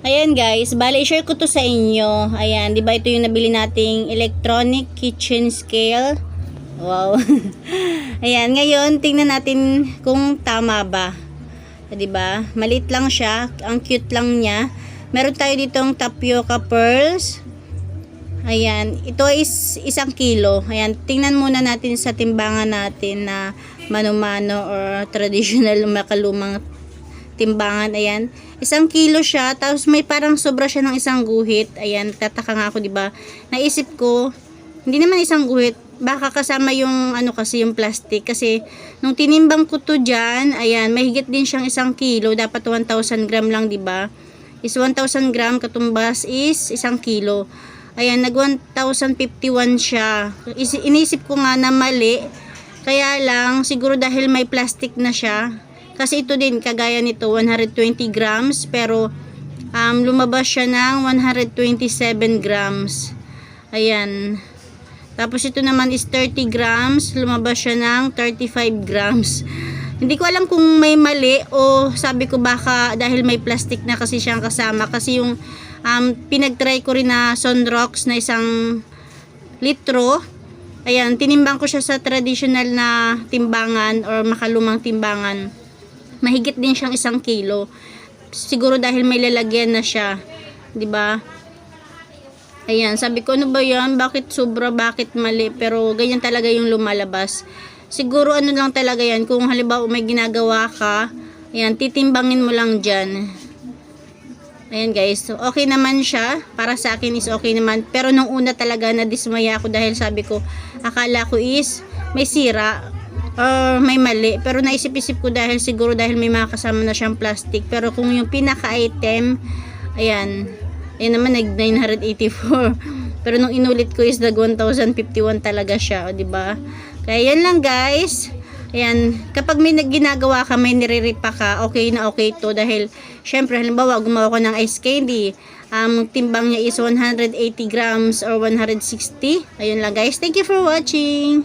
Ayan guys, bale i-share ko to sa inyo. Ayan, 'di ba ito yung nabili nating electronic kitchen scale. Wow. Ayan, ngayon tingnan natin kung tama ba. 'Di ba? Maliit lang siya, ang cute lang niya. Meron tayo ditong tapioca pearls. Ayan, ito is 1 kilo. Ayan, tingnan muna natin sa timbangan natin na mano-mano or traditional makalumang timbangan. Ayan, 1 kilo siya, tapos may parang sobra siya ng 1 guhit. Ayan, tataka nga ako, 'di ba? Naisip ko, hindi naman 1 guhit, baka kasama yung ano kasi yung plastic, kasi nung tinimbang ko to diyan, ayan, mahigit din siyang 1 kilo, dapat 1000 gram lang, 'di ba? Is 1000 gram katumbas is 1 kilo. Ayan, nag 1051 siya. Inisip ko nga na mali, kaya lang siguro dahil may plastic na siya. Kasi ito din, kagaya nito, 120 grams. Pero, lumabas siya ng 127 grams. Ayan. Tapos, ito naman is 30 grams. Lumabas siya ng 35 grams. Hindi ko alam kung may mali o sabi ko baka dahil may plastic na kasi siyang kasama. Kasi yung pinag-try ko rin na Sunrocks na 1 litro. Ayan, tinimbang ko siya sa traditional na timbangan or makalumang timbangan. Mahigit din siyang 1 kilo. Siguro dahil may lalagyan na siya, 'di ba? Ayan, sabi ko ano ba 'yan? Bakit sobra, bakit mali? Pero ganyan talaga yung lumalabas. Siguro ano lang talaga 'yan, kung halimbawa may ginagawa ka, ayan, titimbangin mo lang diyan. Ayan guys, so okay naman siya. Para sa akin is okay naman. Pero nung una talaga nadismaya ako dahil sabi ko, akala ko is may sira or may mali. Pero naisip-isip ko dahil siguro dahil may mga kasama na siyang plastic. Pero kung yung pinaka-item, ayan naman nag 984. Pero nung inulit ko is nag 1051 talaga siya, o diba? Kaya yan lang guys. Ayan, kapag may ginagawa ka, may niriripa ka, okay na okay to. Dahil, syempre, halimbawa, gumawa ko ng ice candy. Timbang niya is 180 grams or 160. Ayun lang guys. Thank you for watching.